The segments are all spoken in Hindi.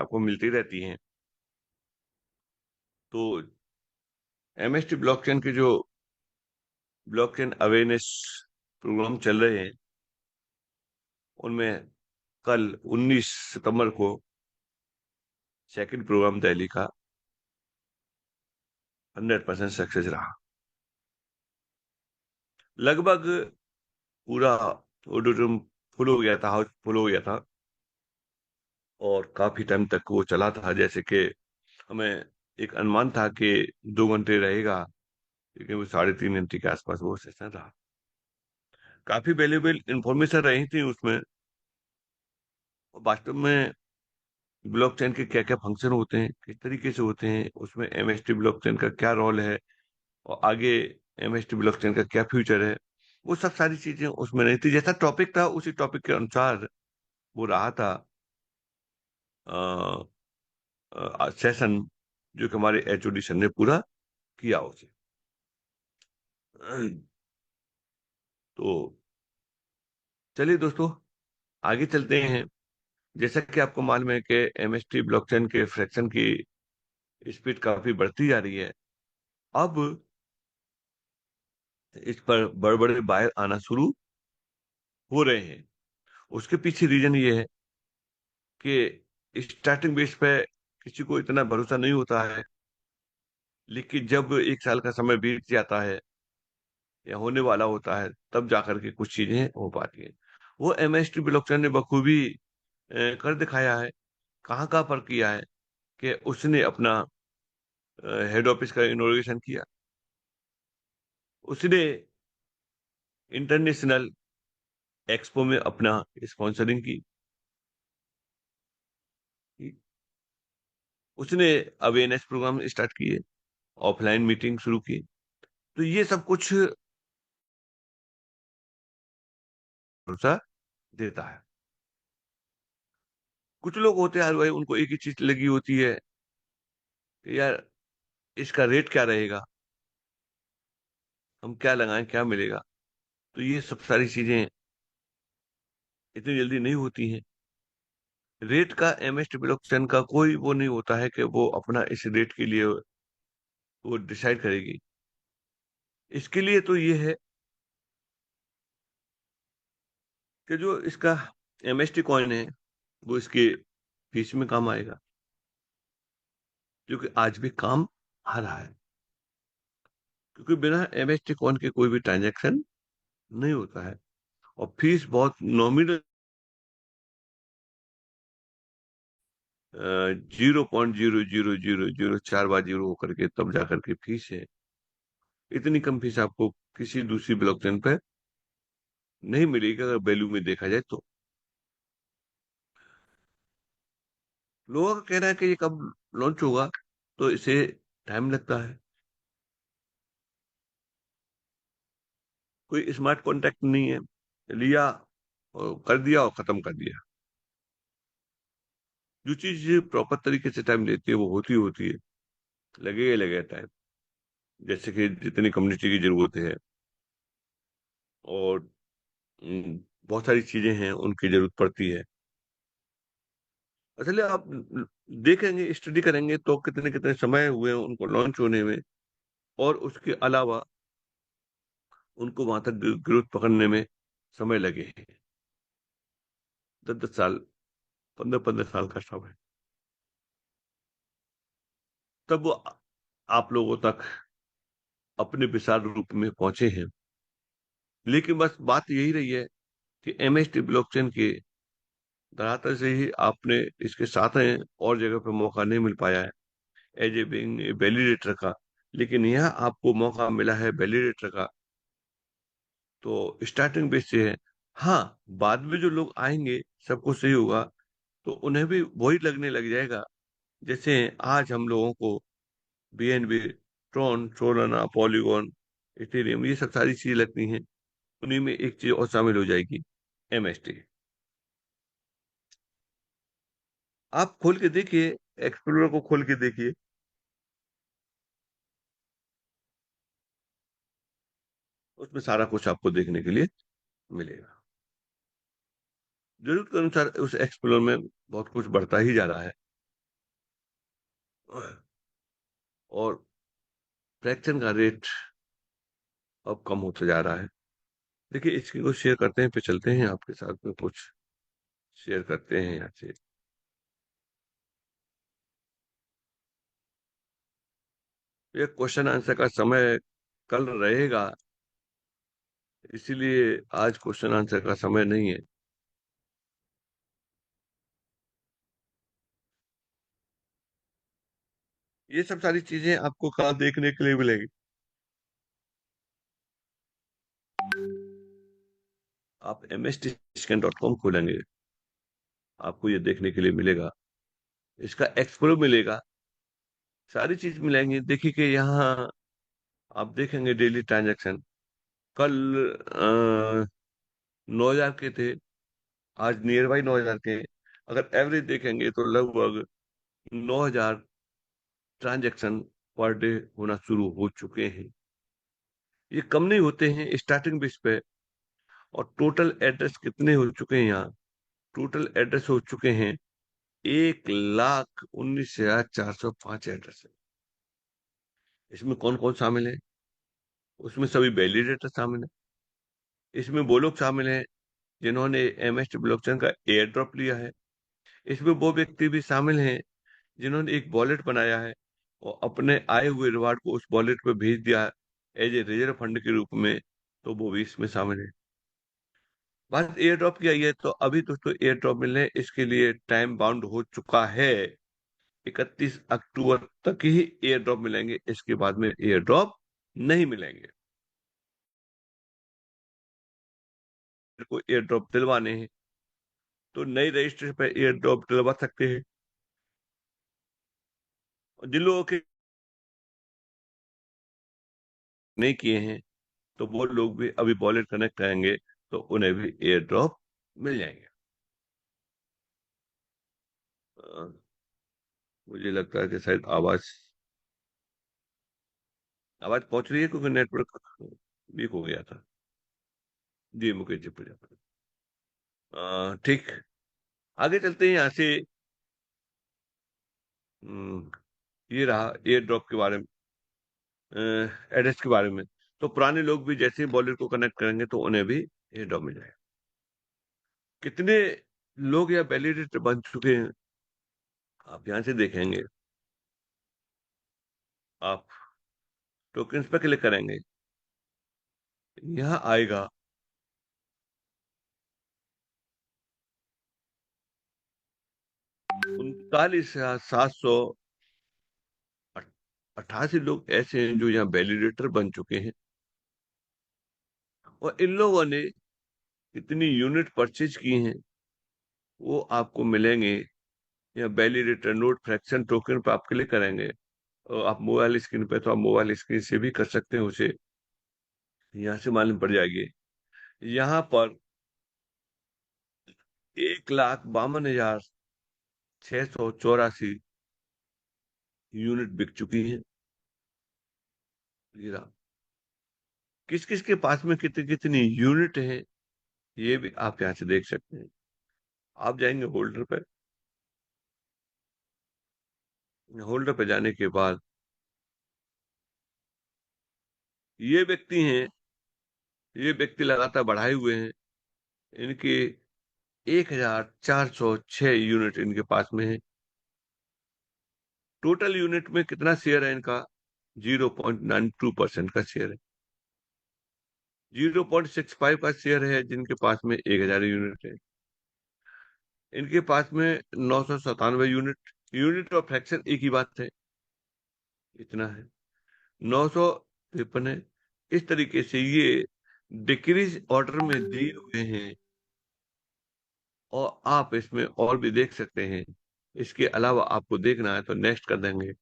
आपको मिलती रहती हैं। तो एमएसटी ब्लॉकचेन के जो ब्लॉकचेन अवेयरनेस प्रोग्राम चल रहे हैं, उनमें कल 19 सितंबर को सेकंड प्रोग्राम दिल्ली का 100% सक्सेस रहा। लगभग पूरा ऑडिटोरियम फुल हो गया था, हाउस फुल हो गया था, और काफी टाइम तक वो चला था। जैसे कि हमें एक अनुमान था कि 2 घंटे रहेगा, लेकिन वो 3.5 घंटे के आसपास वो सेशन रहा। काफी वैल्यूएबल इंफॉर्मेशन रही थी उसमें। वास्तव में ब्लॉकचेन के क्या क्या फंक्शन होते हैं, किस तरीके से होते हैं, उसमें एमएसटी ब्लॉकचेन का क्या रोल है, और आगे एमएसटी ब्लॉकचेन का क्या फ्यूचर है, वो सब सारी चीजें उसमें नहीं थी। जैसा टॉपिक था उसी टॉपिक के अनुसार वो रहा था सेशन, जो कि हमारे एचओडी सर ने पूरा किया उसे। तो चलिए दोस्तों, आगे चलते हैं। जैसा कि आपको मालूम है कि एमएसटी ब्लॉकचेन के फ्रैक्शन की स्पीड काफी बढ़ती जा रही है। अब इस पर बड़े बड़े बायर आना शुरू हो रहे हैं। उसके पीछे रीजन ये है कि स्टार्टिंग बेस पे किसी को इतना भरोसा नहीं होता है, लेकिन जब 1 साल का समय बीत जाता है या होने वाला होता है, तब जाकर के कुछ चीजें हो पाती हैं। वो एमएसटी ब्लॉकचेन ने बखूबी कर दिखाया है। कहाँ कहाँ पर किया है कि उसने अपना हेड ऑफिस का इनॉग्रेशन किया, उसने इंटरनेशनल एक्सपो में अपना स्पॉन्सरिंग की, उसने अवेयरनेस प्रोग्राम स्टार्ट किए, ऑफलाइन मीटिंग शुरू की। तो ये सब कुछ भरोसा देता है। कुछ लोग होते हैं, भाई उनको एक ही चीज लगी होती है कि यार इसका रेट क्या रहेगा, हम क्या लगाएं, क्या मिलेगा। तो ये सब सारी चीजें इतनी जल्दी नहीं होती हैं। रेट का एमएस डेवलप्शन का कोई वो नहीं होता है कि वो अपना इस रेट के लिए वो डिसाइड करेगी। इसके लिए तो ये है कि जो इसका एमएसटी कॉइन है वो इसके फीस में काम आएगा, जो कि आज भी काम आ रहा है। क्योंकि बिना एमएसटी कॉइन के कोई भी ट्रांजैक्शन नहीं होता है, और फीस बहुत नॉमिनल 0.00004 होकर के तब जाकर के फीस है। इतनी कम फीस आपको किसी दूसरी ब्लॉकचेन पे नहीं मिलेगी अगर वैल्यू में देखा जाए तो। लोगों का कहना है कि ये कब लॉन्च होगा, तो इसे टाइम लगता है। कोई स्मार्ट कॉन्ट्रैक्ट नहीं है, लिया और कर दिया और खत्म कर दिया। जो चीज प्रॉपर तरीके से टाइम लेती है वो होती है, लगेगा लगेगा टाइम। जैसे कि जितनी कम्युनिटी की जरूरत है, और बहुत सारी चीजें हैं उनकी जरूरत पड़ती है। असले आप देखेंगे, स्टडी करेंगे तो कितने कितने समय हुए हैं उनको लॉन्च होने में, और उसके अलावा उनको वहां तक ग्रोथ पकड़ने में समय लगे हैं। 10-10 साल, 15-15 साल का समय, तब वो आप लोगों तक अपने विशाल रूप में पहुंचे हैं। लेकिन बस बात यही रही है कि एमएसटी ब्लॉकचेन के धरातल से ही आपने इसके साथ हैं, और जगह पे मौका नहीं मिल पाया है एज ए बिंग वैलिडेटर का। लेकिन यहाँ आपको मौका मिला है वैलिडेटर का, तो स्टार्टिंग बेस से है। हाँ, बाद में जो लोग आएंगे, सब कुछ सही होगा तो उन्हें भी वही लगने लग जाएगा। जैसे आज हम लोगों को BNB, Tron, Solana, polygon, Ethereum, ये सब सारी चीजें लगती हैं। उन्हीं में एक चीज और शामिल हो जाएगी, एमएसटी। आप खोल के देखिए, एक्सप्लोरर को खोल के देखिए, उसमें सारा कुछ आपको देखने के लिए मिलेगा। जरूरत के अनुसार उस एक्सप्लोर में बहुत कुछ बढ़ता ही जा रहा है। और फ्रैक्शन का रेट अब कम होता जा रहा है। देखिए इसकी को शेयर करते हैं, फिर चलते हैं आपके साथ में कुछ शेयर करते हैं यहाँ से। ये क्वेश्चन आंसर का समय कल रहेगा, इसीलिए आज क्वेश्चन आंसर का समय नहीं है। ये सब सारी चीजें आपको कहाँ देखने के लिए मिलेगी? आप mstScan.com खोलेंगे, आपको ये देखने के लिए मिलेगा, इसका एक्सप्लो मिलेगा, सारी चीज मिलेंगी। देखिए कि यहाँ आप देखेंगे डेली ट्रांजैक्शन कल 9,000 के थे, आज नियर बाई 9,000 के। अगर एवरेज देखेंगे तो लगभग 9,000 ट्रांजैक्शन पर डे होना शुरू हो चुके हैं। ये कम नहीं होते हैं स्टार्टिंग बेस पे। और टोटल एड्रेस कितने हो चुके हैं यहाँ? टोटल एड्रेस हो चुके हैं 1,19,405 एड्रेस है। इसमें कौन कौन शामिल है? उसमें सभी वैलिडेटर शामिल है। इसमें वो लोग शामिल हैं जिन्होंने एमएसटी ब्लॉकचेन का एयर ड्रॉप लिया है। इसमें वो व्यक्ति भी शामिल हैं जिन्होंने एक वॉलेट बनाया है और अपने आए हुए रिवार्ड को उस वॉलेट पे भेज दिया एज ए रिजर्व फंड के रूप में, तो वो भी इसमें शामिल है। बात एयर ड्रॉप की आई है, तो अभी दोस्तों एयर ड्रॉप मिलने इसके लिए टाइम बाउंड हो चुका है। 31 अक्टूबर तक ही एयर ड्रॉप मिलेंगे, इसके बाद में एयर ड्रॉप नहीं मिलेंगे। को एयर ड्रॉप दिलवाने हैं तो नई रजिस्ट्रेशन पे एयर ड्रॉप दिलवा सकते हैं। और जिन लोगों के नहीं किए हैं तो वो लोग भी अभी वॉलेट कनेक्ट करेंगे तो उन्हें भी एयर ड्रॉप मिल जाएंगे। अ, मुझे लगता है कि शायद आवाज आवाज पहुंच रही है क्योंकि नेटवर्क वीक हो गया था। जी मुकेश जी प्रजापति। ठीक, आगे चलते हैं यहाँ से। हम्म, ये रहा एयर ड्रॉप के बारे में, एड्रेस के बारे में। तो पुराने लोग भी जैसे ही वॉलेट को कनेक्ट करेंगे तो उन्हें भी एयर ड्रॉप मिल जाएगा। कितने लोग या वैलिडेटर बन चुके हैं आप यहाँ से देखेंगे। आप टोकन्स पे क्लिक करेंगे, यहाँ आएगा 39,788 लोग ऐसे हैं जो यहाँ वैलिडेटर बन चुके हैं। और इन लोगों ने कितनी यूनिट परचेज की हैं वो आपको मिलेंगे। यहाँ वैलिडेटर नोट फ्रैक्शन टोकन पे आप क्लिक करेंगे और आप मोबाइल स्क्रीन पे, तो आप मोबाइल स्क्रीन से भी कर सकते हैं उसे, यहाँ से मालूम पड़ जाएगी। यहाँ पर 1,52,684 यूनिट बिक चुकी हैं। ये रहा। किस किस के पास में कितनी कितनी यूनिट है ये भी आप यहाँ से देख सकते हैं। आप जाएंगे होल्डर पे, होल्डर पे जाने के बाद ये व्यक्ति हैं, ये व्यक्ति लगातार बढ़ाए हुए हैं। इनके 1,406 यूनिट इनके पास में है। टोटल यूनिट में कितना शेयर है इनका? 0.92% का शेयर है। 0.65 का शेयर है जिनके पास में 1,000 यूनिट है। इनके पास में 997 यूनिट, यूनिट और फ्रैक्शन एक ही बात है, इतना है। 953 है। इस तरीके से ये डिक्रीज ऑर्डर में दिए हुए हैं। और आप इसमें और भी देख सकते हैं। इसके अलावा आपको देखना है तो नेक्स्ट कर देंगे,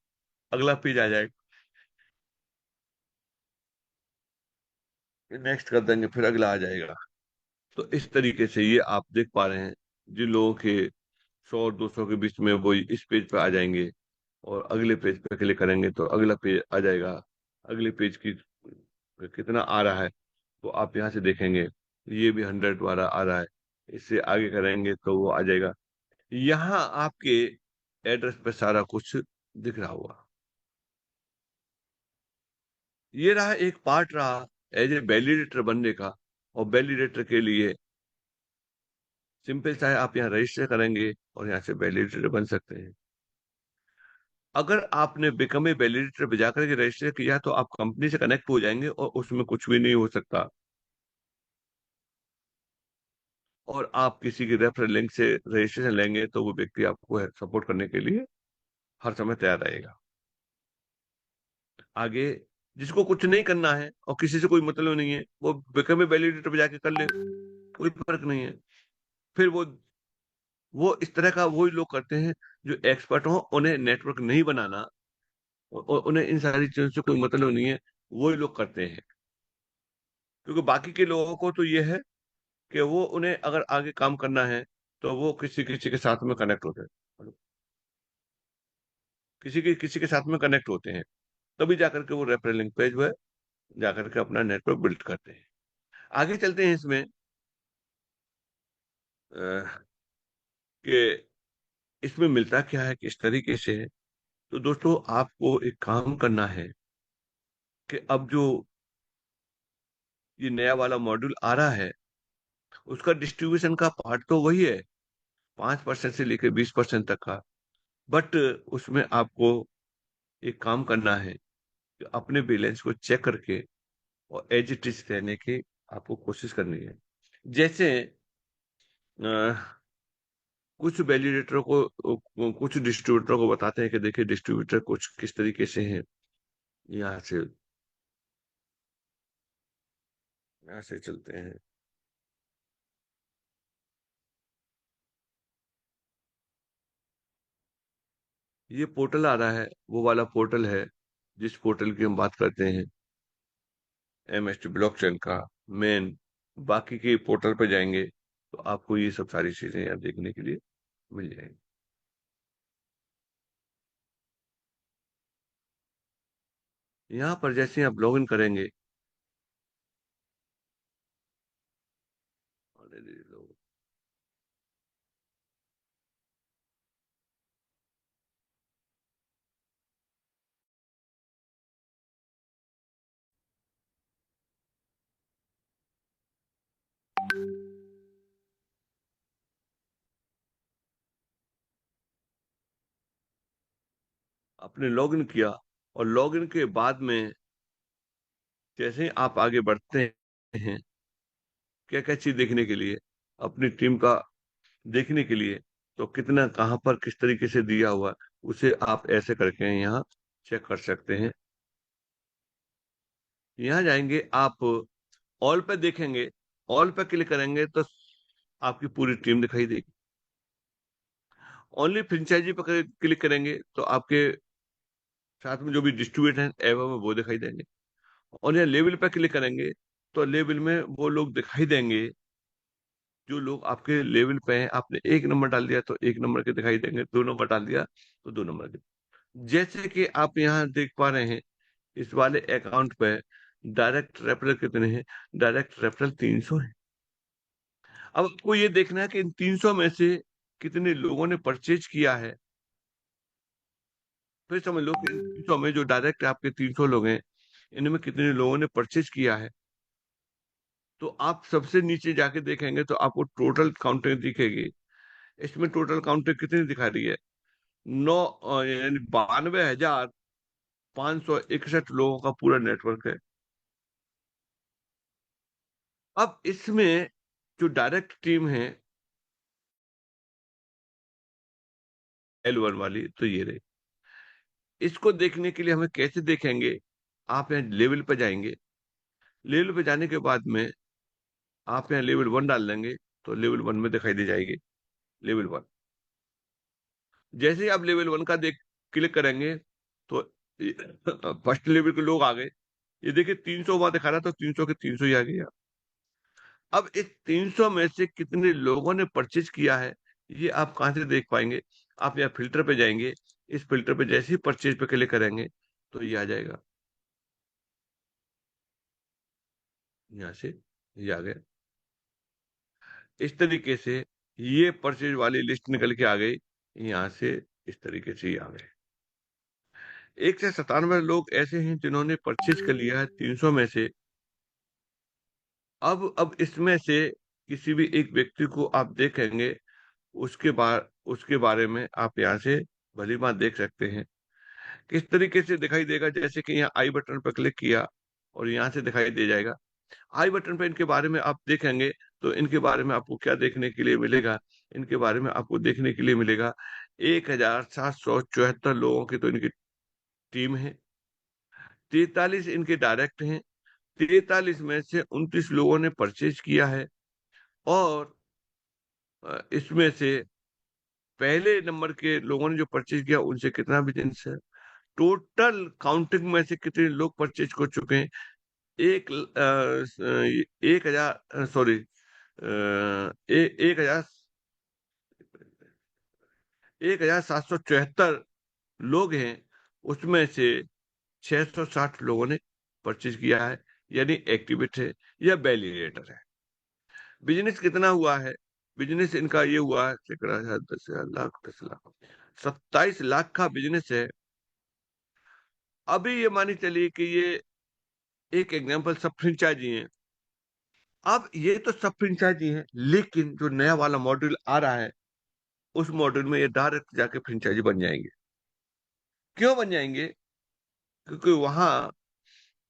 अगला पेज आ जाएगा, नेक्स्ट कर देंगे फिर अगला आ जाएगा। तो इस तरीके से ये आप देख पा रहे हैं, जिन लोगों के 100 200 के बीच में वो इस पेज पे आ जाएंगे और अगले पेज पे क्लिक करेंगे तो अगला पेज आ जाएगा। अगले पेज की कितना आ रहा है तो आप यहाँ से देखेंगे, ये भी 100 वाला आ रहा है। इससे आगे करेंगे तो वो आ जाएगा। यहाँ आपके एड्रेस पे सारा कुछ दिख रहा होगा। ये रहा एक पार्ट रहा एज ए वैलिडेटर बनने का। और वैलिडेटर के लिए सिंपल सा है, आप यहाँ रजिस्टर करेंगे और यहाँ से वैलिडेटर बन सकते हैं। अगर आपने बिकम ए वैलिडेटर पे जाकर के रजिस्टर किया तो आप कंपनी से कनेक्ट हो जाएंगे और उसमें कुछ भी नहीं हो सकता। और आप किसी की रेफरल लिंक से रजिस्ट्रेशन लेंगे तो वो व्यक्ति आपको सपोर्ट करने के लिए हर समय तैयार रहेगा। आगे जिसको कुछ नहीं करना है और किसी से कोई मतलब नहीं है, वो बिकम ए वैलिडेटर पे जाके कर ले, कोई फर्क नहीं है। फिर वो इस तरह का वही लोग करते हैं जो एक्सपर्ट हो, उन्हें नेटवर्क नहीं बनाना और उन्हें इन सारी चीजों से कोई मतलब नहीं है, वही लोग करते हैं। क्योंकि बाकी के लोगों को तो ये है कि वो उन्हें अगर आगे काम करना है तो वो किसी किसी के साथ में कनेक्ट होते हैं, किसी के साथ में कनेक्ट होते हैं, तभी जाकर के वो रेफरल लिंक पेज पे जाकर के अपना नेटवर्क बिल्ड करते हैं। आगे चलते हैं इसमें अ, कि इसमें मिलता क्या है, किस तरीके से है। तो दोस्तों आपको एक काम करना है कि अब जो ये नया वाला मॉड्यूल आ रहा है उसका डिस्ट्रीब्यूशन का पार्ट तो वही है, 5% से लेकर 20% तक का। बट उसमें आपको एक काम करना है कि अपने बैलेंस को चेक करके और एज इट इज रहने की आपको कोशिश करनी है। जैसे कुछ वैलिडेटरों को, कुछ डिस्ट्रीब्यूटरों को बताते हैं कि देखिए डिस्ट्रीब्यूटर कुछ किस तरीके से यहाँ से चलते हैं। ये पोर्टल आ रहा है, वो वाला पोर्टल है जिस पोर्टल की हम बात करते हैं, एमएसटी ब्लॉकचेन का मेन। बाकी के पोर्टल पर जाएंगे तो आपको ये सब सारी चीजें यहाँ देखने के लिए मिल जाएंगी। यहाँ पर जैसे आप लॉगिन करेंगे, आपने लॉगिन किया और लॉगिन के बाद में जैसे ही आप आगे बढ़ते हैं, क्या क्या चीज देखने के लिए, अपनी टीम का देखने के लिए, तो कितना कहाँ पर किस तरीके से दिया हुआ उसे आप ऐसे करके यहाँ चेक कर सकते हैं। यहाँ जाएंगे आप, ऑल पे देखेंगे, ऑल पे क्लिक करेंगे तो आपकी पूरी टीम दिखाई देगी। ओनली फ्रेंचाइजी पर क्लिक करेंगे तो आपके साथ में जो भी डिस्ट्रीब्यूटर हैं एवं वो दिखाई देंगे। और यहाँ लेवल पे क्लिक करेंगे तो लेवल में वो लोग दिखाई देंगे जो लोग आपके लेवल पे हैं। आपने एक नंबर डाल दिया तो एक नंबर के दिखाई देंगे, 2 नंबर डाल दिया तो 2 नंबर के। जैसे कि आप यहाँ देख पा रहे हैं, इस वाले अकाउंट पे डायरेक्ट रेफरल कितने हैं? डायरेक्ट रेफरल 300 है। अब आपको ये देखना है कि इन 300 में से कितने लोगों ने परचेज किया है। फिर समझ लो कि इन 300 में जो डायरेक्ट आपके 300 लोग हैं, इनमें कितने लोगों ने परचेज किया है। तो आप सबसे नीचे जाके देखेंगे तो आपको टोटल काउंटिंग दिखेगी। इसमें टोटल काउंटिंग कितनी दिखा रही है? नौ यानी 92,561 लोगों का पूरा नेटवर्क है। अब इसमें जो डायरेक्ट टीम है L1 वाली, तो ये रही। इसको देखने के लिए हमें कैसे देखेंगे? आप यहाँ लेवल पे जाएंगे, लेवल पे जाने के बाद में आप यहाँ लेवल 1 डाल देंगे तो लेवल 1 में दिखाई दे जाएगी लेवल 1। जैसे ही आप लेवल 1 का देख क्लिक करेंगे तो फर्स्ट लेवल के लोग आ गए। ये देखिए 300 वहां दिखा रहा था, 300 के 300 ही आ गया। अब इस 300 में से कितने लोगों ने परचेज किया है, ये आप कहाँ से देख पाएंगे? आप यहाँ फिल्टर पे जाएंगे, इस फिल्टर पे जैसे ही परचेज पे क्लिक करेंगे तो ये आ जाएगा। यहाँ से ये आ गया। इस तरीके से ये परचेज वाली लिस्ट निकल के आ गई। यहाँ से इस तरीके से ये आ गए। 197 लोग ऐसे हैं जिन्होंने परचेज कर लिया है 300 में से। अब इसमें से किसी भी एक व्यक्ति को आप देखेंगे, उसके बारे में आप यहाँ से भली बात देख सकते हैं। किस तरीके से दिखाई देगा, जैसे कि यहाँ आई बटन पर क्लिक किया और यहाँ से दिखाई दे जाएगा। आई बटन पर इनके बारे में आप देखेंगे तो इनके बारे में आपको क्या देखने के लिए मिलेगा? इनके बारे में आपको देखने के लिए मिलेगा 1774 लोगों की तो इनकी टीम है, 43 इनके डायरेक्ट हैं, 43 में से 29 लोगों ने परचेज किया है। और इसमें से पहले नंबर के लोगों ने जो परचेज किया उनसे कितना बिजनेस है, टोटल काउंटिंग में से कितने लोग परचेज कर चुके हैं? एक 1,000, सॉरी, 1,000, 1,774 लोग हैं, उसमें से 660 लोगों ने परचेज किया है, यानी एक्टिवेट है या वैलिडेटर है। बिजनेस कितना हुआ है? बिजनेस इनका ये हुआ है, सैकड़ा हजार, 10,000, लाख, 10 लाख, 27 लाख का बिजनेस है। अभी ये मानी चलिए कि ये एक एग्जांपल सब फ्रेंचाइजी है। अब ये तो सब फ्रेंचाइजी है, लेकिन जो नया वाला मॉड्यूल आ रहा है उस मॉड्यूल में ये डायरेक्ट जाके फ्रेंचाइजी बन जाएंगे। क्यों बन जाएंगे? क्योंकि वहां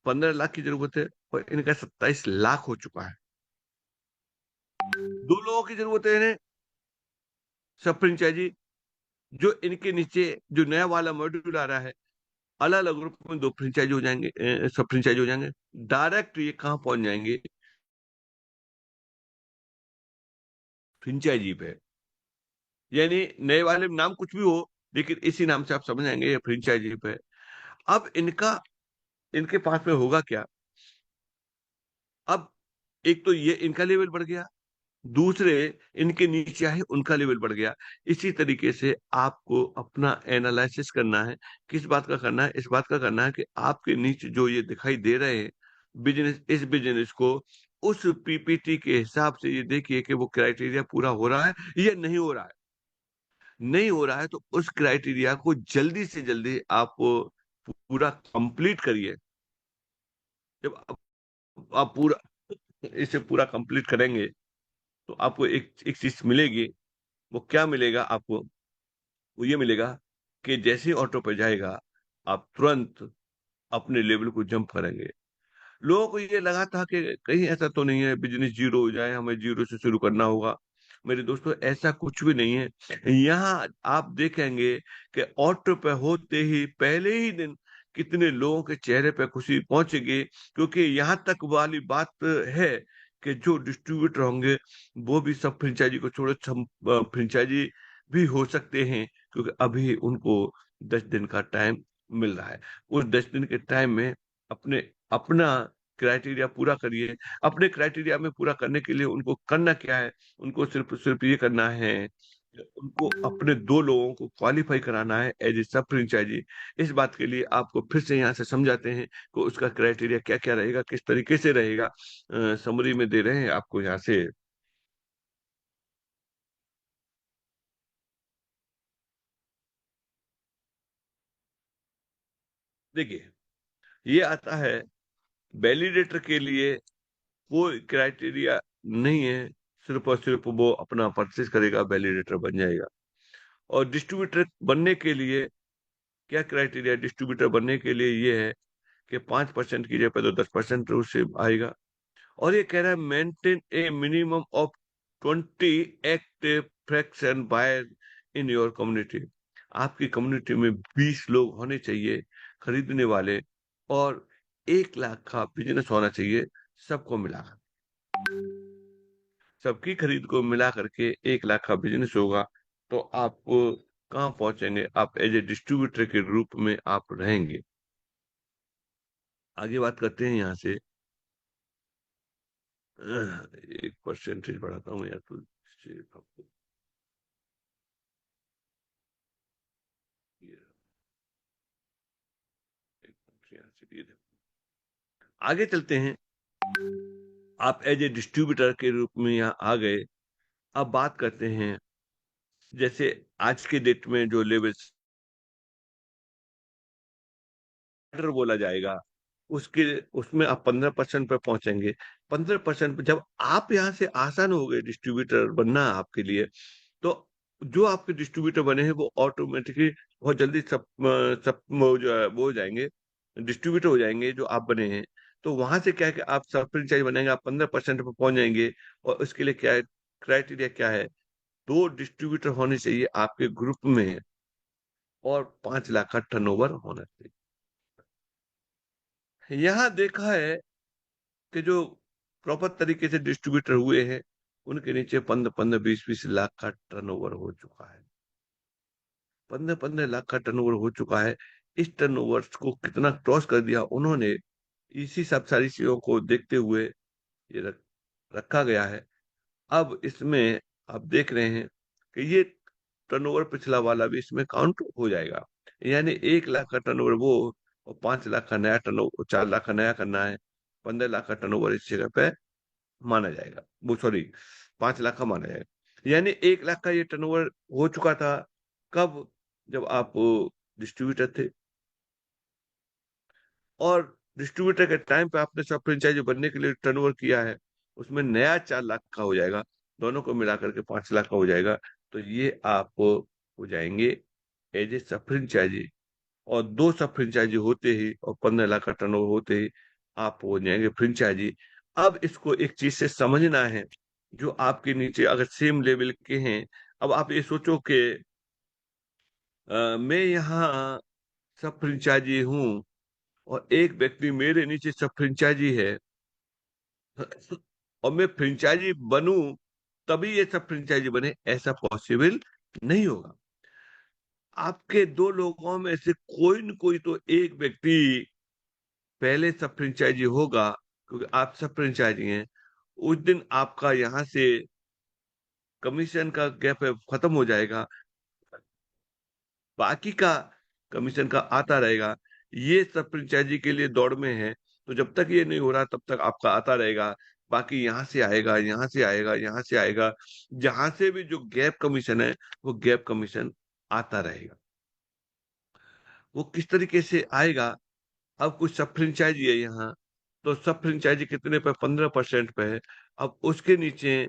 15 लाख की जरूरत है और इनका 27 लाख हो चुका है। 2 लोगों की जरूरत है इन्हें, सब फ्रेंचाइजी। जो इनके नीचे जो नया वाला मॉड्यूल आ रहा है, अलग अलग ग्रुप में 2 फ्रेंचाइजी हो जाएंगे, सब फ्रेंचाइजी हो जाएंगे। डायरेक्ट ये कहाँ पहुंच जाएंगे? फ्रेंचाइजी पे। यानी नए वाले में नाम कुछ भी हो, लेकिन इसी नाम से आप समझ जाएंगे ये फ्रेंचाइजी पे। अब इनके पास में होगा क्या? अब एक तो ये इनका लेवल बढ़ गया, दूसरे इनके नीचे आए उनका लेवल बढ़ गया। इसी तरीके से आपको अपना एनालिसिस करना है। किस बात का करना है? इस बात का करना है कि आपके नीचे जो ये दिखाई दे रहे हैं बिजनेस, इस बिजनेस को उस पीपीटी के हिसाब से ये देखिए कि वो क्राइटेरिया पूरा हो रहा है या नहीं हो रहा है। नहीं हो रहा है तो उस क्राइटेरिया को जल्दी से जल्दी आप पूरा कंप्लीट करिए। जब आप पूरा इसे पूरा कंप्लीट करेंगे तो आपको एक एक चीज मिलेगी। वो क्या मिलेगा आपको? वो ये मिलेगा कि जैसे ही ऑटो पे जाएगा आप तुरंत अपने लेवल को जंप करेंगे। लोगों को ये लगा था कि कहीं ऐसा तो नहीं है बिजनेस जीरो हो जाए, हमें जीरो से शुरू करना होगा। मेरे दोस्तों, ऐसा कुछ भी नहीं है। यहाँ आप देखेंगे कि ऑटो पे होते ही पहले ही दिन कितने लोगों के चेहरे पे खुशी पहुंचेगी, क्योंकि यहाँ तक वाली बात है कि जो डिस्ट्रीब्यूटर होंगे वो भी सब फ्रेंचाइजी को छोड़ो, फ्रेंचाइजी भी हो सकते हैं, क्योंकि अभी उनको 10 दिन का टाइम मिल रहा है। उस 10 दिन के टाइम में अपने अपना क्राइटेरिया पूरा करिए। अपने क्राइटेरिया में पूरा करने के लिए उनको करना क्या है? उनको सिर्फ सिर्फ ये करना है, उनको अपने 2 लोगों को क्वालिफाई कराना है एज ए सब फ्रेंचाइजी। इस बात के लिए आपको फिर से यहाँ से समझाते हैं कि उसका क्राइटेरिया क्या क्या रहेगा, किस तरीके से रहेगा। समरी में दे रहे हैं आपको यहाँ से। देखिए, ये आता है वैलिडेटर के लिए कोई क्राइटेरिया नहीं है, सिर्फ और सिर्फ वो अपना परचेज करेगा, वैलिडेटर बन जाएगा। और डिस्ट्रीब्यूटर बनने के लिए क्या क्राइटेरिया? डिस्ट्रीब्यूटर बनने के लिए ये है कि 5% की जगह पे तो 10% उससे आएगा। और ये कह रहा है maintain a minimum of 20 active fraction buyer in your community. आपकी कम्युनिटी में 20 लोग होने चाहिए खरीदने वाले, और 1 लाख का बिजनेस होना चाहिए सबको मिलाकर। सबकी खरीद को मिला करके 1 लाख का बिजनेस होगा तो आप कहाँ पहुंचेंगे? आप एज ए डिस्ट्रीब्यूटर के रूप में आप रहेंगे। आगे बात करते हैं यहाँ से। एक परसेंटेज बढ़ाता हूँ यार, तो आपको ये यहाँ से ये आगे चलते हैं। आप एज ए डिस्ट्रीब्यूटर के रूप में यहाँ आ गए। अब बात करते हैं, जैसे आज के डेट में जो लेवल ऑर्डर बोला जाएगा, उसके उसमें आप 15% पे पहुंचेंगे। 15% पे जब आप यहाँ से आसान हो गए डिस्ट्रीब्यूटर बनना आपके लिए, तो जो आपके डिस्ट्रीब्यूटर बने हैं वो ऑटोमेटिकली बहुत जल्दी सब वो जो है वो हो जाएंगे, डिस्ट्रीब्यूटर हो जाएंगे जो आप बने हैं। तो वहां से क्या है कि आप सब फ्रेंचाइज बनेंगे, आप 15% पे पहुंच जाएंगे। और उसके लिए क्या है, क्राइटेरिया क्या है, 2 डिस्ट्रीब्यूटर होने चाहिए आपके ग्रुप में, और 5 लाख का टर्नओवर होना चाहिए। यहाँ देखा है कि जो प्रॉपर तरीके से डिस्ट्रीब्यूटर हुए हैं, उनके नीचे 15-15, 20-20 लाख का टर्नओवर हो चुका है। 15-15 लाख का टर्नओवर हो चुका है। इस टर्नओवर को कितना क्रॉस कर दिया उन्होंने, इसी सब सारी चीजों को देखते हुए ये रखा गया है। अब इसमें आप देख रहे हैं कि ये टर्नओवर पिछला वाला भी इसमें काउंट हो जाएगा। यानी 1 लाख का टर्नओवर वो, और 5 लाख का नया टर्नओवर, 4 लाख का नया करना है, 15 लाख का टर्नओवर इस जगह पे माना जाएगा, वो सॉरी 5 लाख का माना जाएगा। यानी 1 लाख का ये टर्नओवर हो चुका था कब, जब आप डिस्ट्रीब्यूटर थे। और डिस्ट्रीब्यूटर के टाइम पे आपने सब फ्रेंचाइजी बनने के लिए टर्नओवर किया है, उसमें नया 4 लाख का हो जाएगा, दोनों को मिलाकर के 5 लाख का हो जाएगा। तो ये आप हो जाएंगे एज ए सब फ्रेंचाइजी। और 2 सब फ्रेंचाइजी होते ही और 15 लाख का टर्नओवर होते ही आप हो जाएंगे फ्रेंचाइजी। अब इसको एक चीज से समझना है, जो आपके नीचे अगर सेम लेवल के हैं, अब आप ये सोचो कि मैं यहाँ सब फ्रेंचाइजी हूँ, और एक व्यक्ति मेरे नीचे सब फ्रेंचाइजी है, और मैं फ्रेंचाइजी बनूं तभी ये सब फ्रेंचाइजी बने, ऐसा पॉसिबल नहीं होगा। आपके 2 लोगों में से कोई न कोई तो एक व्यक्ति पहले सब फ्रेंचाइजी होगा, क्योंकि आप सब फ्रेंचाइजी हैं। उस दिन आपका यहाँ से कमीशन का गैप खत्म हो जाएगा, बाकी का कमीशन का आता रहेगा। ये सब फ्रेंचाइजी के लिए दौड़ में है, तो जब तक ये नहीं हो रहा तब तक आपका आता रहेगा। बाकी यहाँ से आएगा, यहाँ से आएगा, यहाँ से आएगा, जहां से भी जो गैप कमीशन है वो गैप कमीशन आता रहेगा। वो किस तरीके से आएगा, अब कुछ सब फ्रेंचाइजी है यहाँ, तो सब फ्रेंचाइजी कितने पे, 15% पे है। अब उसके नीचे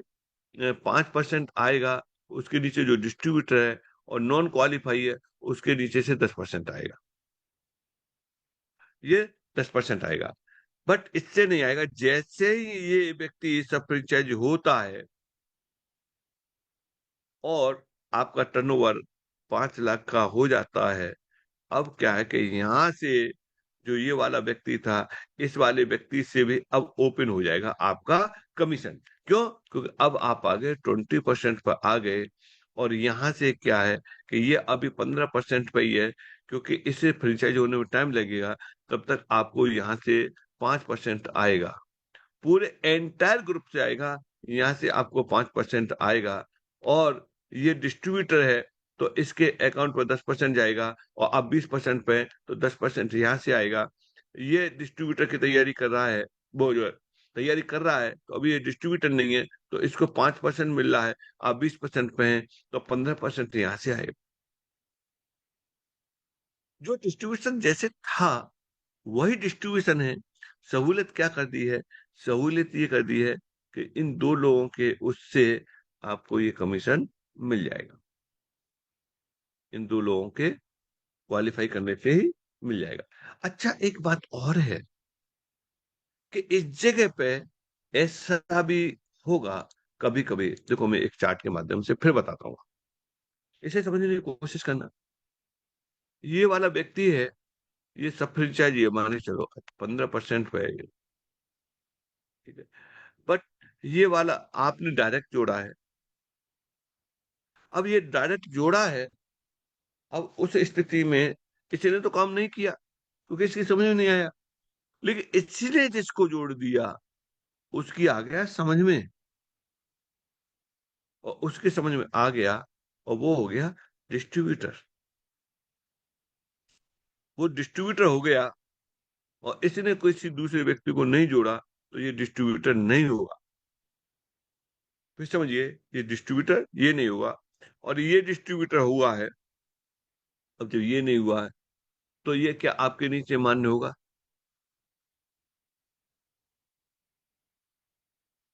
5% आएगा, उसके नीचे जो डिस्ट्रीब्यूटर है और नॉन क्वालिफाई है, उसके नीचे से 10% आएगा। ये 10% आएगा। बट इससे नहीं आएगा, जैसे ही ये व्यक्ति सब फ्रेंचाइज होता है और आपका टर्नओवर 5 लाख का हो जाता है, अब क्या है कि यहाँ से जो ये वाला व्यक्ति था, इस वाले व्यक्ति से भी अब ओपन हो जाएगा आपका कमीशन। क्यों? क्योंकि अब आप आ गए 20% पर आ गए। और यहाँ से क्या है कि ये अभी 15% पे ही है, क्योंकि इसे फ्रेंचाइज होने में टाइम लगेगा। तब तक आपको यहाँ से 5% आएगा, पूरे एंटायर ग्रुप से आएगा, यहाँ से आपको 5% आएगा। और ये डिस्ट्रीब्यूटर है, तो इसके अकाउंट पर 10% जाएगा, और आप 20% पे हैं, तो 10% यहाँ से आएगा। ये डिस्ट्रीब्यूटर की तैयारी कर रहा है, वो जो है तैयारी कर रहा है, तो अभी ये डिस्ट्रीब्यूटर नहीं है, तो इसको 5% मिल रहा है, आप 20% पे हैं, तो 15% यहाँ से आएगा। जो डिस्ट्रीब्यूशन जैसे था वही डिस्ट्रीब्यूशन है। सहूलियत क्या कर दी है, सहूलियत ये कर दी है कि इन 2 लोगों के उससे आपको ये कमीशन मिल जाएगा, इन 2 लोगों के क्वालिफाई करने से ही मिल जाएगा। अच्छा, एक बात और है कि इस जगह पे ऐसा भी होगा कभी कभी, देखो मैं एक चार्ट के माध्यम से फिर बताता हूँ, इसे समझने की कोशिश करना। ये वाला व्यक्ति है, ये सब फ्रेंचाइजी है, मान के चलो 15% पे है ये, ठीक है। बट ये वाला आपने डायरेक्ट जोड़ा है। अब ये डायरेक्ट जोड़ा है, अब उस स्थिति में इसने तो काम नहीं किया, क्योंकि इसकी समझ में नहीं आया। लेकिन इसने जिसको जोड़ दिया, उसकी आ गया समझ में, और उसके समझ में आ गया, और वो हो गया डिस्ट्रीब्यूटर। वो डिस्ट्रीब्यूटर हो गया, और इसने किसी दूसरे व्यक्ति को नहीं जोड़ा, तो ये डिस्ट्रीब्यूटर नहीं होगा। फिर समझिए, ये डिस्ट्रीब्यूटर ये नहीं होगा, और ये डिस्ट्रीब्यूटर हुआ है। अब जब ये नहीं हुआ है, तो ये क्या आपके नीचे मान्य होगा?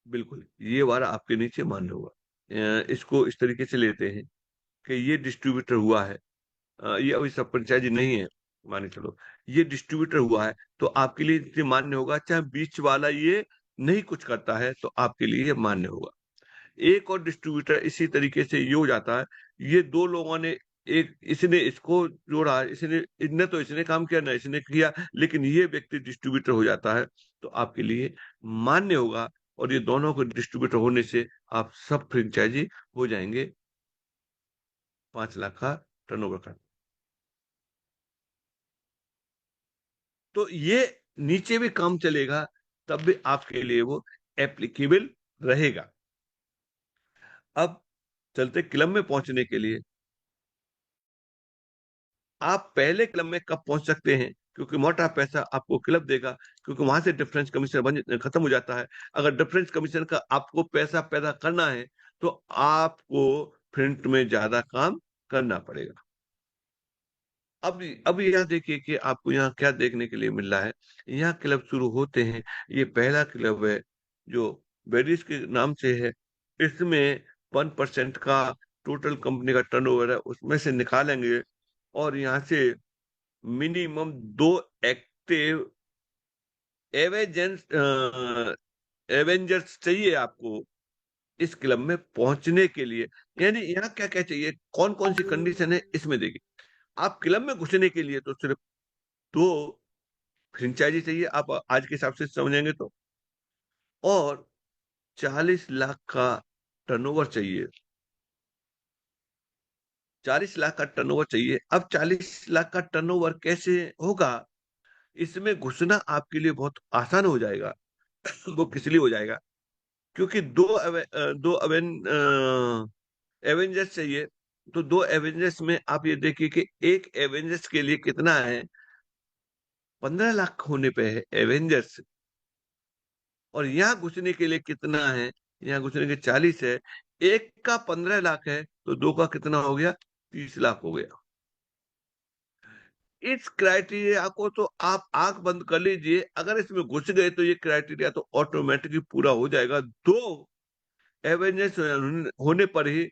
बिल्कुल, ये वाला आपके नीचे मान्य होगा। इसको इस तरीके से लेते हैं कि ये डिस्ट्रीब्यूटर हुआ है, ये अभी सब फ्रेंचाइजी नहीं है, माने चलो ये डिस्ट्रीब्यूटर हुआ है, तो आपके लिए ये मान्य होगा। चाहे बीच वाला ये नहीं कुछ करता है तो आपके लिए ये मान्य होगा। एक और डिस्ट्रीब्यूटर इसी तरीके से ये हो जाता है, ये दो लोगों ने, एक इसने इसको जोड़ा, इसने इनने तो इसने काम किया ना इसने किया, लेकिन ये व्यक्ति डिस्ट्रीब्यूटर हो जाता है, तो आपके लिए मान्य होगा। और ये दोनों को डिस्ट्रीब्यूटर होने से आप सब फ्रेंचाइजी हो जाएंगे 5 लाख का टर्नओवर का। तो ये नीचे भी काम चलेगा, तब भी आपके लिए वो एप्लीकेबल रहेगा। अब चलते क्लब में पहुंचने के लिए, आप पहले क्लब में कब पहुंच सकते हैं, क्योंकि मोटा पैसा आपको क्लब देगा, क्योंकि वहां से डिफरेंस कमीशन खत्म हो जाता है। अगर डिफरेंस कमीशन का आपको पैसा पैदा करना है तो आपको फ्रंट में ज्यादा काम करना पड़ेगा। अब यहाँ देखिए कि आपको यहाँ क्या देखने के लिए मिल रहा है। यहाँ क्लब शुरू होते हैं, ये पहला क्लब है जो बेरिस के नाम से है। इसमें 1% का टोटल कंपनी का टर्नओवर है, उसमें से निकालेंगे, और यहाँ से मिनिमम 2 एक्टिव एवेंजर्स एवेंजर्स चाहिए आपको इस क्लब में पहुंचने के लिए। यानी यहाँ क्या क्या चाहिए, कौन कौन सी कंडीशन है इसमें देखिए। आप क्लब में घुसने के लिए तो सिर्फ 2 फ्रेंचाइजी चाहिए, आप आज के हिसाब से समझेंगे तो, और 40 लाख का टर्नओवर चाहिए। 40 लाख का टर्नओवर चाहिए। अब 40 लाख का टर्नओवर कैसे होगा, इसमें घुसना आपके लिए बहुत आसान हो जाएगा। वो किस लिए हो जाएगा, क्योंकि एवेंजर्स चाहिए। तो 2 एवेंजर्स में आप ये देखिए कि एक एवेंजर्स के लिए कितना है, 15 लाख होने पे है एवेंजर्स। और यहाँ घुसने के लिए कितना है, यहाँ घुसने के 40 है। एक का 15 लाख है, तो दो का कितना हो गया, 30 लाख हो गया। इस क्राइटेरिया को तो आप आंख बंद कर लीजिए, अगर इसमें घुस गए तो ये क्राइटेरिया तो ऑटोमेटिकली पूरा हो जाएगा। 2 एवेंजर्स होने पर ही,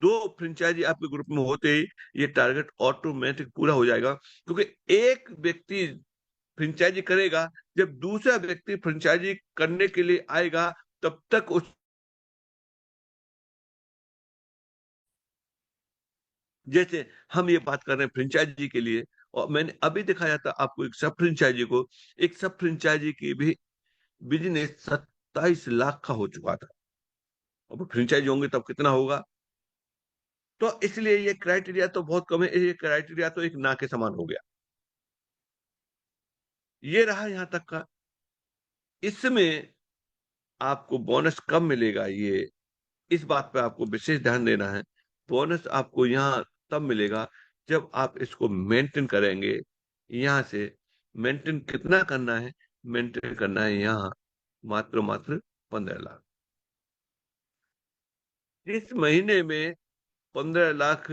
2 फ्रेंचाइजी आपके ग्रुप में होते ही ये टारगेट ऑटोमेटिक पूरा हो जाएगा। क्योंकि एक व्यक्ति फ्रेंचाइजी करेगा, जब दूसरा व्यक्ति फ्रेंचाइजी करने के लिए आएगा, तब तक उस, जैसे हम ये बात कर रहे हैं फ्रेंचाइजी के लिए, और मैंने अभी दिखाया था आपको एक सब फ्रेंचाइजी को, एक सब फ्रेंचाइजी की भी बिजनेस 27 लाख का हो चुका था। अब फ्रेंचाइजी होंगे तब कितना होगा। तो इसलिए ये क्राइटेरिया तो बहुत कम है, ये क्राइटेरिया तो एक ना के समान हो गया। ये रहा यहां तक का। इसमें आपको बोनस कब मिलेगा, ये इस बात पे आपको विशेष ध्यान देना है। बोनस आपको यहाँ तब मिलेगा जब आप इसको मेंटेन करेंगे। यहाँ से मेंटेन कितना करना है, मेंटेन करना है यहाँ मात्र मात्र 15 लाख। इस महीने में 15 लाख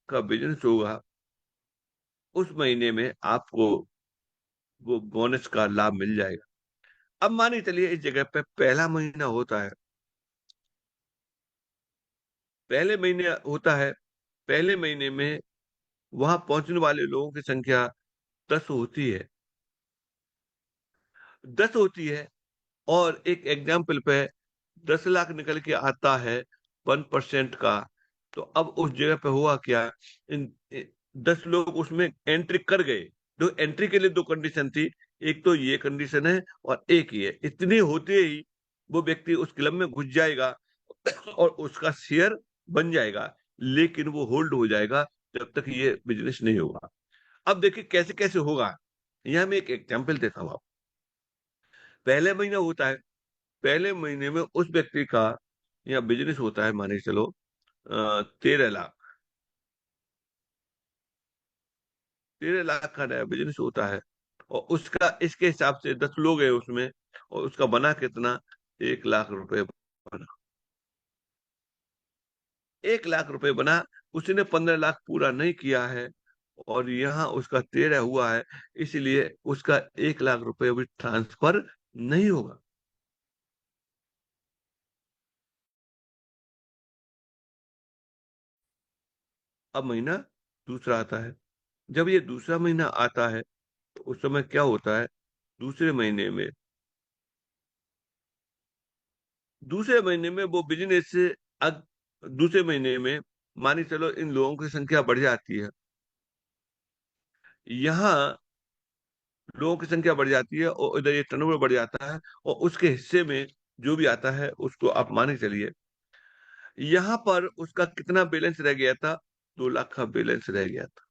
का बिजनेस होगा, उस महीने में आपको वो बोनस का लाभ मिल जाएगा। अब मानिए चलिए इस जगह पे पहला महीना होता है, पहले महीने होता है, पहले महीने में वहां पहुंचने वाले लोगों की संख्या 10 होती है, 10 होती है। और एक एग्जाम्पल पे 10 लाख निकल के आता है 1% का। तो अब उस जगह पे हुआ क्या, इन 10 लोग उसमें एंट्री कर गए। तो एंट्री के लिए 2 कंडीशन थी, एक तो ये कंडीशन है और एक ही है। इतनी होते ही वो व्यक्ति उस क्लब में घुस जाएगा और उसका शेयर बन जाएगा, लेकिन वो होल्ड हो जाएगा जब तक ये बिजनेस नहीं होगा। अब देखिए कैसे कैसे होगा, यहाँ मैं एक एग्जाम्पल देता हूँ आपको। पहले महीना होता है, पहले महीने में उस व्यक्ति का या बिजनेस होता है, माने चलो 13 लाख, 13 लाख का नया बिजनेस होता है। और उसका इसके हिसाब से 10 लोग हैं उसमें, और उसका बना कितना, 1 लाख रुपए बना। 1 लाख रुपए बना, उसने 15 लाख पूरा नहीं किया है, और यहाँ उसका 13 हुआ है, इसलिए उसका 1 लाख रुपए अभी ट्रांसफर नहीं होगा। अब महीना दूसरा आता है। जब ये दूसरा महीना आता है तो उस समय क्या होता है, दूसरे महीने में दूसरे महीने में वो बिजनेस से अग, दूसरे महीने में मानी चलो इन लोगों की संख्या बढ़ जाती है, यहाँ लोगों की संख्या बढ़ जाती है और इधर ये टर्नओवर बढ़ जाता है, और उसके हिस्से में जो भी आता है उसको आप मान के चलिए, यहाँ पर उसका कितना बैलेंस रह गया था, 2 लाख का बैलेंस रह गया था।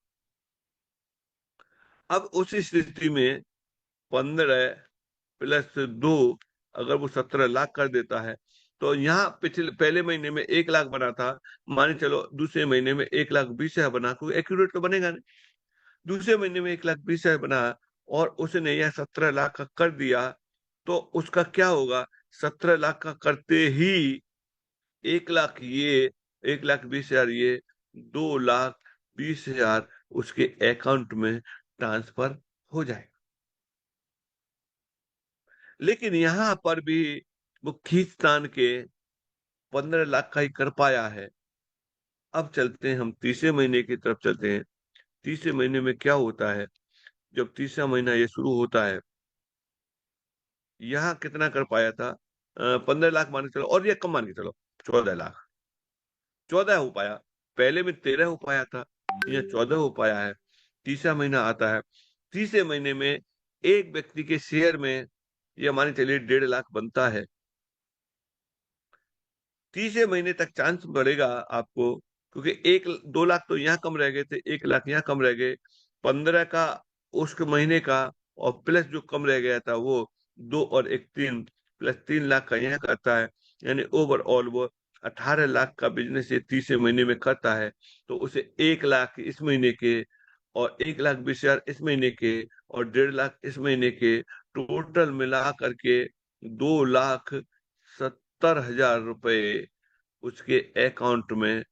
अब उस स्थिति में 15 + 2, अगर वो 17 लाख कर देता है, तो यहाँ पिछले पहले महीने में 1 लाख बना था, मान चलो दूसरे महीने में 1,20,000 बना, कोई एक्यूरेट तो बनेगा नहीं। दूसरे महीने में 1,20,000 बना और उसने यह 17 लाख का कर दिया, तो उसका क्या होगा, 17 लाख का करते ही 1 लाख ये, 1,20,000 ये, 2,20,000 उसके अकाउंट में ट्रांसफर हो जाएगा। लेकिन यहाँ पर भी वो खींचतान के 15 लाख का ही कर पाया है। अब चलते हैं हम तीसरे महीने की तरफ चलते हैं। तीसरे महीने में क्या होता है, जब तीसरा महीना ये शुरू होता है, यहाँ कितना कर पाया था, 15 लाख मान के चलो, और ये कम मान के चलो, 14 लाख, 14 हो पाया। पहले में 13 हो पाया था, ये 14 हो पाया है। तीसरा महीना आता है, तीसरे महीने में एक व्यक्ति के शेयर में यह माने चलिए 1.5 लाख बनता है। तीसरे महीने तक चांस बढ़ेगा आपको, क्योंकि 1-2 लाख तो यहाँ कम रह गए थे, 1 लाख यहाँ कम रह गए, 15 का उस महीने का, और प्लस जो कम रह गया था वो 2 और 1 3, प्लस 3 लाख का यहाँ करता है, यानी ओवरऑल वो 18 लाख का बिजनेस ये तीसरे महीने में करता है। तो उसे 1 लाख इस महीने के, और 1,20,000 इस महीने के, और 1.5 लाख इस महीने के, टोटल मिला करके 2,70,000 रुपए उसके अकाउंट में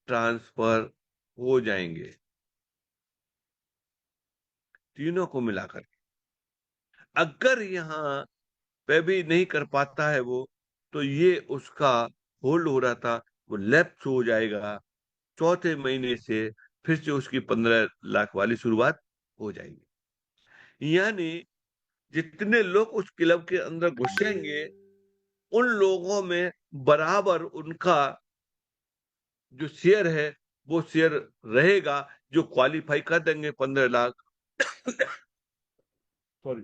ट्रांसफर हो जाएंगे, तीनों को मिलाकर। अगर यहाँ पे भी नहीं कर पाता है वो, तो ये उसका होल्ड हो रहा था, वो लैप्स हो जाएगा। चौथे महीने से फिर से उसकी 15 लाख वाली शुरुआत हो जाएगी। यानी जितने लोग उस क्लब के अंदर घुसेंगे, उन लोगों में बराबर उनका जो शेयर है वो शेयर रहेगा, जो क्वालिफाई कर देंगे 15 लाख, सॉरी,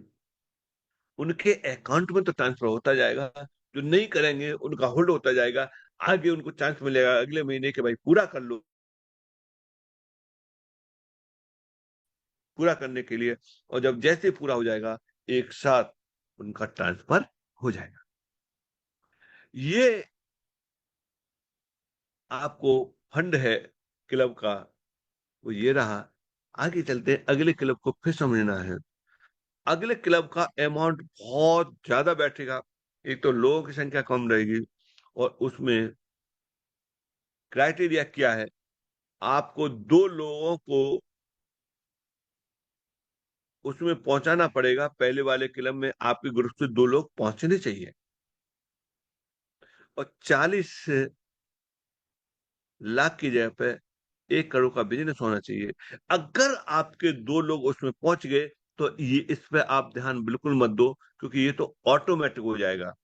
उनके अकाउंट में तो ट्रांसफर होता जाएगा। जो नहीं करेंगे उनका होल्ड होता जाएगा, आगे उनको चांस मिलेगा अगले महीने के, भाई पूरा कर लो, पूरा करने के लिए। और जब जैसे पूरा हो जाएगा, एक साथ उनका ट्रांसफर हो जाएगा। ये आपको फंड है क्लब का, वो ये रहा। आगे चलते हैं, अगले क्लब को फिर समझना है। अगले क्लब का अमाउंट बहुत ज्यादा बैठेगा। एक तो लोगों की संख्या कम रहेगी, और उसमें क्राइटेरिया क्या है, आपको 2 लोगों को उसमें पहुंचाना पड़ेगा। पहले वाले क्लब में आपके ग्रुप से 2 लोग पहुंचने चाहिए, और 40 लाख की जगह पे 1 करोड़ का बिजनेस होना चाहिए। अगर आपके 2 लोग उसमें पहुंच गए, तो ये इस पे आप ध्यान बिल्कुल मत दो, क्योंकि ये तो ऑटोमेटिक हो जाएगा।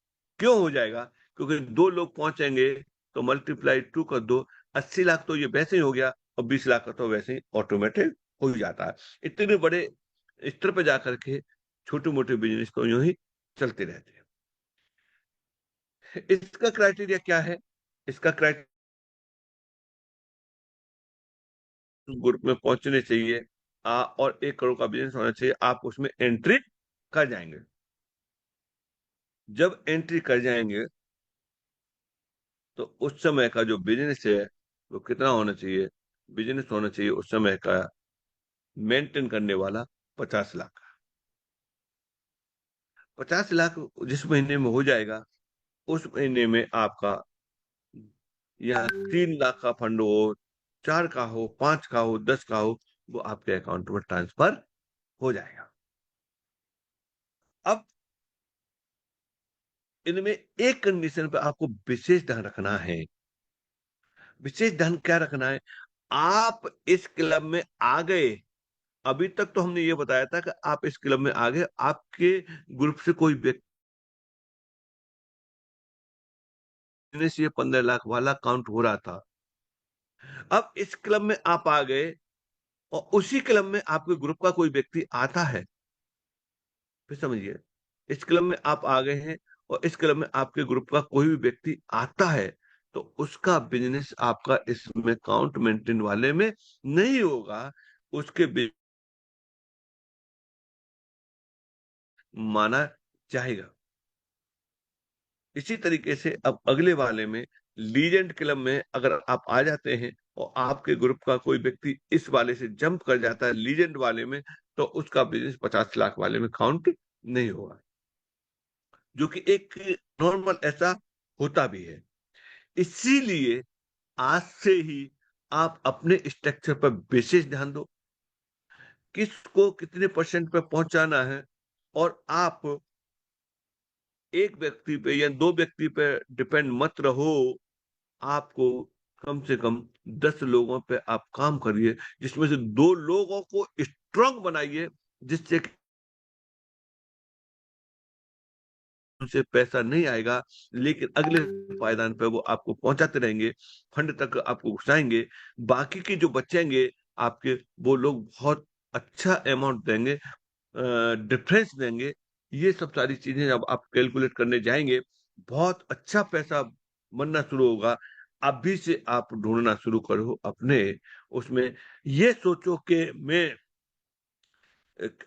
क्यों हो जाएगा, क्योंकि 2 लोग पहुंचेंगे तो मल्टीप्लाई 2 कर दो, 80 लाख तो ये वैसे ही हो गया, और 20 लाख का तो वैसे ही ऑटोमेटिक हो ही जाता है। इतने बड़े स्तर पर जाकर के छोटे मोटे बिजनेस तो यूं ही चलते रहते हैं। इसका क्राइटेरिया क्या है, इसका क्राइटेरिया ग्रुप में पहुंचने चाहिए, और 1 करोड़ का बिजनेस होना चाहिए, आप उसमें एंट्री कर जाएंगे। जब एंट्री कर जाएंगे, तो उस समय का जो बिजनेस है वो कितना होना चाहिए, बिजनेस होना चाहिए उस समय का मेंटेन करने वाला 50 लाख। 50 लाख जिस महीने में हो जाएगा, उस महीने में आपका यहाँ 3 लाख का फंड हो, 4 का हो, 5 का हो, 10 का हो, वो आपके अकाउंट में ट्रांसफर हो जाएगा। अब इनमें एक कंडीशन पे आपको विशेष ध्यान रखना है। विशेष ध्यान क्या रखना है? आप इस क्लब में आ गए, अभी तक तो हमने ये बताया था कि आप इस क्लब में आ गए, आपके ग्रुप से कोई व्यक्ति से ये 15 लाख वाला काउंट हो रहा था। अब इस क्लब में आप आ गए और उसी क्लब में आपके ग्रुप का कोई व्यक्ति आता है, फिर समझिए, इस क्लब में आप आ गए हैं और इस क्लब में आपके ग्रुप का कोई भी व्यक्ति आता है, तो उसका बिजनेस आपका इसमें काउंट मेंटेन वाले में नहीं होगा, उसके माना जाएगा। इसी तरीके से अब अगले वाले में, लीजेंड क्लब में अगर आप आ जाते हैं और आपके ग्रुप का कोई व्यक्ति इस वाले से जंप कर जाता है लीजेंड वाले में, तो उसका बिजनेस 50 लाख वाले में काउंट नहीं होगा, जो कि एक नॉर्मल ऐसा होता भी है। इसीलिए आज से ही आप अपने स्ट्रक्चर पर विशेष ध्यान दो, किसको कितने परसेंट पे पहुंचाना है, और आप एक व्यक्ति पे या दो व्यक्ति पे डिपेंड मत रहो। आपको कम से कम 10 लोगों पे आप काम करिए, जिसमें से 2 लोगों को स्ट्रांग बनाइए, जिससे कि उनसे पैसा नहीं आएगा, लेकिन अगले पायदान पे वो आपको पहुंचाते रहेंगे, फंड तक आपको घुसाएंगे। बाकी के जो बचेंगे आपके, वो लोग बहुत अच्छा अमाउंट देंगे, डिफरेंस देंगे। ये सब सारी चीजें जब आप कैलकुलेट करने जाएंगे, बहुत अच्छा पैसा बनना शुरू होगा। अभी से आप ढूंढना शुरू करो अपने उसमें। ये सोचो कि मैं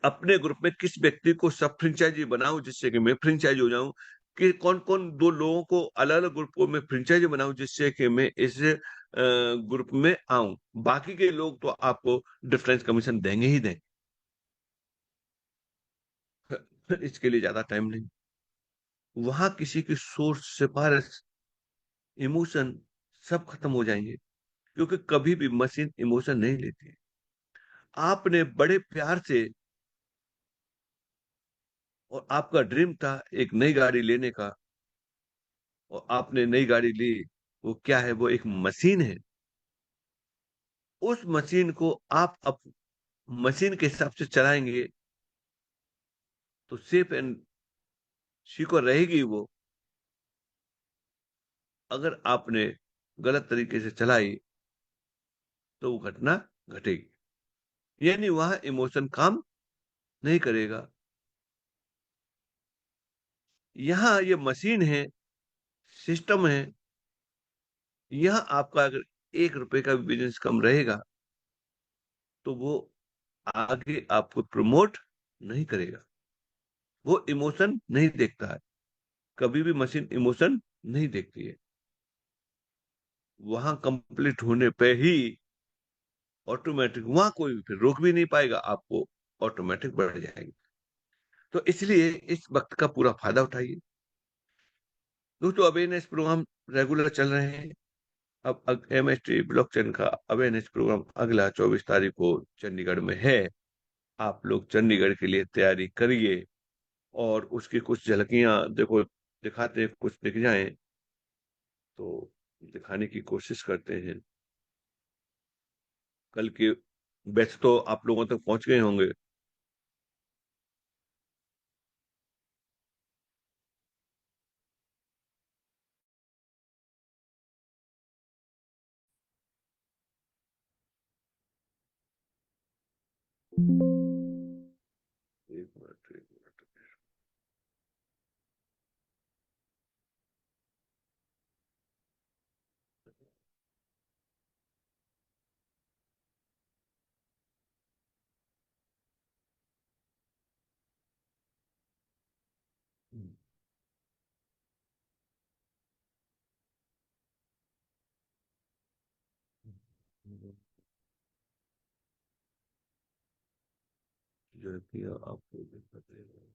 अपने ग्रुप में किस व्यक्ति को सब फ्रेंचाइजी बनाऊं जिससे कि मैं फ्रेंचाइजी हो जाऊं, कि कौन कौन 2 लोगों को अलग अलग ग्रुपों में फ्रेंचाइजी बनाऊं जिससे कि मैं इस ग्रुप में आऊं। बाकी के लोग तो आपको डिफरेंस कमीशन देंगे ही देंगे। इसके लिए ज्यादा टाइम नहीं, वहां किसी की सोच, सिफारिश, इमोशन सब खत्म हो जाएंगे, क्योंकि कभी भी मशीन इमोशन नहीं लेती है। आपने बड़े प्यार से, और आपका ड्रीम था एक नई गाड़ी लेने का, और आपने नई गाड़ी ली, वो क्या है? वो एक मशीन है। उस मशीन को आप मशीन के हिसाब से चलाएंगे तो सेफ एंड सिक्योर रहेगी वो। अगर आपने गलत तरीके से चलाई तो वो घटना घटेगी, यानी वहां इमोशन काम नहीं करेगा। यहाँ ये मशीन है, सिस्टम है। यहाँ आपका अगर 1 रुपए का भी बिजनेस कम रहेगा तो वो आगे आपको प्रमोट नहीं करेगा। वो इमोशन नहीं देखता है, कभी भी मशीन इमोशन नहीं देखती है। वहां कंप्लीट होने पे ही ऑटोमेटिक वहां कोई फिर रोक भी नहीं पाएगा, आपको ऑटोमेटिक बढ़ जाएगी। तो इसलिए इस वक्त का पूरा फायदा उठाइए दोस्तों। अवेयरनेस प्रोग्राम रेगुलर चल रहे हैं। अब एमएसटी ब्लॉकचेन का अवेयरनेस प्रोग्राम अगला 24 तारीख को चंडीगढ़ में है। आप लोग चंडीगढ़ के लिए तैयारी करिए, और उसकी कुछ झलकियां देखो, दिखाते कुछ दिख जाएं तो दिखाने की कोशिश करते हैं। कल के बैच तो आप लोगों तक पहुंच गए होंगे। एक मिनट, एक मिनट। झलकियां आपको दिखाते हैं।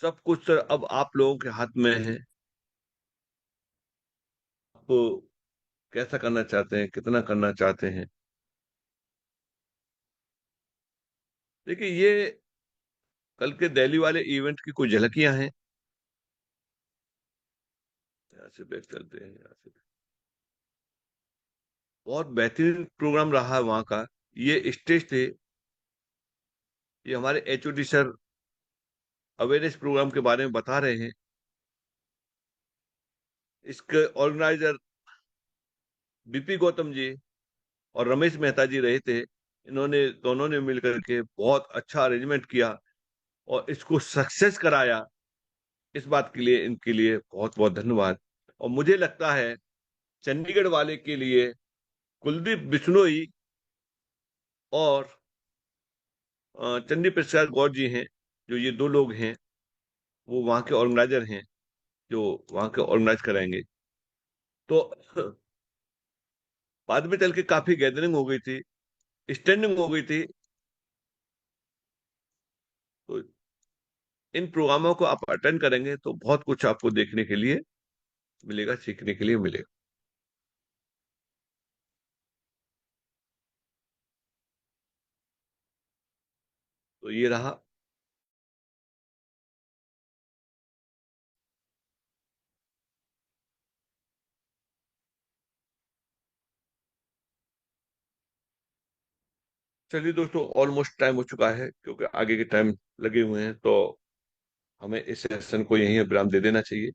सब कुछ सर अब आप लोगों के हाथ में है। आप कैसा करना चाहते हैं, कितना करना चाहते हैं। देखिए, ये कल के दिल्ली वाले इवेंट की कुछ झलकियां हैं। यहाँ से बैक चलते हैं, यहाँ से। बहुत बेहतरीन प्रोग्राम रहा है वहाँ का। ये स्टेज थे, ये हमारे एचओडी सर अवेयरनेस प्रोग्राम के बारे में बता रहे हैं। इसके ऑर्गेनाइजर बीपी गौतम जी और रमेश मेहता जी रहे थे। इन्होंने दोनों ने मिलकर के बहुत अच्छा अरेंजमेंट किया और इसको सक्सेस कराया। इस बात के लिए इनके लिए बहुत बहुत धन्यवाद। और मुझे लगता है चंडीगढ़ वाले के लिए कुलदीप बिश्नोई और चंडी प्रसाद गौर जी हैं, जो ये दो लोग हैं, वो वहाँ के ऑर्गेनाइजर हैं, जो वहाँ के ऑर्गेनाइज कराएंगे। तो बाद में चल के काफी गैदरिंग हो गई थी, स्टैंडिंग हो गई थी। तो इन प्रोग्रामों को आप अटेंड करेंगे तो बहुत कुछ आपको देखने के लिए मिलेगा, सीखने के लिए मिलेगा। तो ये रहा। चलिए दोस्तों, ऑलमोस्ट टाइम हो चुका है, क्योंकि आगे के टाइम लगे हुए हैं, तो हमें इस सेशन को यहीं विराम दे देना चाहिए।